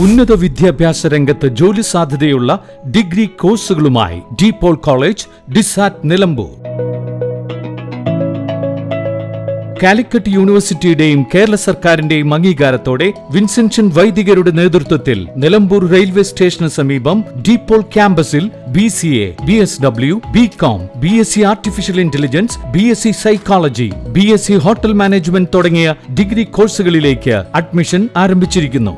ഉന്നത വിദ്യാഭ്യാസ രംഗത്ത് ജോലി സാധ്യതയുള്ള ഡിഗ്രി കോഴ്സുകളുമായി DPOL college, DISAT, Nilambur. Calicut യൂണിവേഴ്സിറ്റിയുടെയും കേരള സർക്കാരിന്റെയും അംഗീകാരത്തോടെ വിൻസെൻഷൻ വൈദികരുടെ നേതൃത്വത്തിൽ നിലമ്പൂർ റെയിൽവേ സ്റ്റേഷന് സമീപം DPOL ക്യാമ്പസിൽ BCA, BSW, BCom, BSc artificial intelligence, BSc psychology, BSc hotel management തുടങ്ങിയ ഡിഗ്രി കോഴ്സുകളിലേക്ക് അഡ്മിഷൻ ആരംഭിച്ചിരിക്കുന്നു.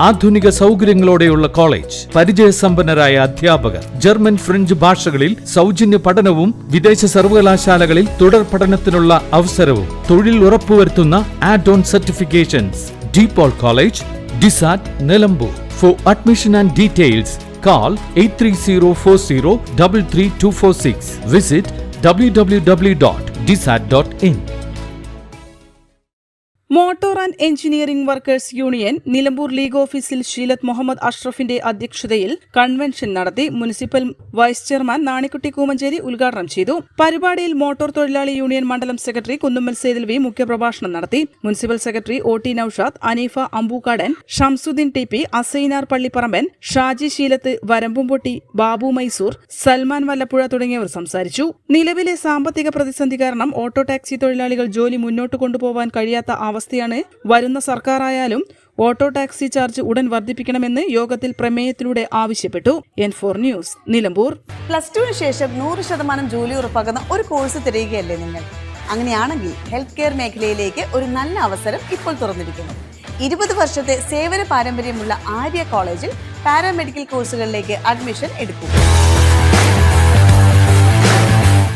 ആധുനിക സൗകര്യങ്ങളോടെയുള്ള കോളേജ്, പരിചയസമ്പന്നരായ അധ്യാപകർ, ജർമ്മൻ, ഫ്രഞ്ച് ഭാഷകളിൽ സൗജന്യ പഠനവും വിദേശ സർവകലാശാലകളിൽ തുടർ പഠനത്തിനുള്ള അവസരവും തൊഴിൽ ഉറപ്പുവരുത്തുന്ന add on certifications. DPOL college, DISAT, Nilambur. For admission and details call 8304033246. Visit www.disat.in. Motor and engineering workers union Nilambur league ഓഫീസിൽ ഷീലത്ത് മുഹമ്മദ് അഷ്റഫിന്റെ അധ്യക്ഷതയിൽ കൺവെൻഷൻ നടത്തി. Municipal vice chairman Nanikutty Koomancheri ഉദ്ഘാടനം ചെയ്തു. പരിപാടിയിൽ മോട്ടോർ തൊഴിലാളി യൂണിയൻ മണ്ഡലം സെക്രട്ടറി കുന്നുമ്മൽ സേതിൽവി മുഖ്യപ്രഭാഷണം നടത്തി. Municipal secretary OT Noushad, Aneefa Ambookadan, Shamsuddin TP, Asainar Pallipparamban, Shaji Sheelath, Varambumpotti, Babu Mysore, Salman Vallappuzha തുടങ്ങിയവർ സംസാരിച്ചു. നിലവിലെ സാമ്പത്തിക പ്രതിസന്ധി കാരണം ഓട്ടോ ടാക്സി തൊഴിലാളികൾ ജോലി മുന്നോട്ട് കൊണ്ടുപോകാൻ കഴിയാത്ത അവസ്ഥയാണ്. വരുന്ന സർക്കാരായാലും ഓട്ടോ ടാക്സി ചാർജ് ഉടൻ വർദ്ധിപ്പിക്കണമെന്ന് യോഗത്തിൽ പ്രമേയത്തിലൂടെ ആവശ്യപ്പെട്ടു. N4 news, Nilambur. +2 ശേഷം 100% ജോലി ഉറപ്പാക്കുന്ന ഒരു കോഴ്സ് തിരയുകയല്ലേ നിങ്ങൾ? അങ്ങനെയാണെങ്കിൽ ഹെൽത്ത് കെയർ മേഖലയിലേക്ക് ഒരു നല്ല അവസരം ഇപ്പോൾ തുറന്നിരിക്കുന്നു. 20 വർഷത്തെ സേവന പാരമ്പര്യമുള്ള ആര്യ കോളേജിൽ പാരാമെഡിക്കൽ കോഴ്സുകളിലേക്ക് അഡ്മിഷൻ എടുക്കും.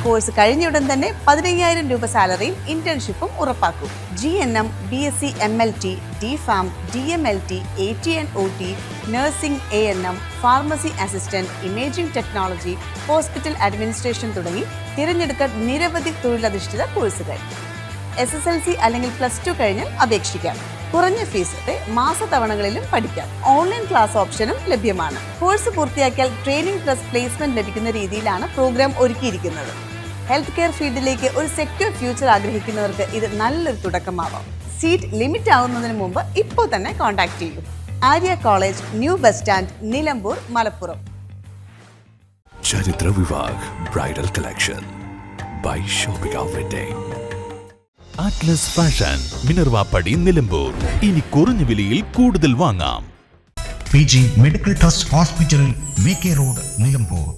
കോഴ്സ് കഴിഞ്ഞയുടൻ തന്നെ 15,000 രൂപ സാലറിയും ഇന്റേൺഷിപ്പും ഉറപ്പാക്കും. GNM, BSc MLT, DPharm, DMLT, AT&OT, nursing, ANM, pharmacy assistant, imaging technology, hospital administration തുടങ്ങി തിരഞ്ഞെടുക്കാൻ നിരവധി തൊഴിലധിഷ്ഠിത കോഴ്സുകൾ. SSLC അല്ലെങ്കിൽ +2 കഴിഞ്ഞാൽ അപേക്ഷിക്കാം. കുറഞ്ഞ ഫീസോടെ മാസത്തവണകളിലും പഠിക്കാം. ഓൺലൈൻ ക്ലാസ് ഓപ്ഷനും ലഭ്യമാണ്. കോഴ്സ് പൂർത്തിയാക്കിയാൽ ട്രെയിനിംഗ് പ്ലസ് പ്ലേസ്മെന്റ് ലഭിക്കുന്ന രീതിയിലാണ് പ്രോഗ്രാം ഒരുക്കിയിരിക്കുന്നത്. ഹെൽത്ത് കെയർ ഫീൽഡിലേക്ക് ഒരു സെക്യൂർ ഫ്യൂച്ചർ ആഗ്രഹിക്കുന്നവർക്ക് ഇത് നല്ലൊരു തുടക്കമാവാം. സീറ്റ് ലിമിറ്റ് ആവുന്നതിന് മുമ്പ് ഇപ്പോൾ തന്നെ കോൺടാക്ട് ചെയ്യൂ. Arya college, new bus stand, Nilambur, Malappuram. ചരിത്ര വിവാഹ് bridal collection by shopping outlet. Atlas fashion, Minerva Padi, Nilambur. ഇനി കുറഞ്ഞ വിലയിൽ കൂടുതൽ വാങ്ങാം. PG medical trust hospital, VK road, Nilambur.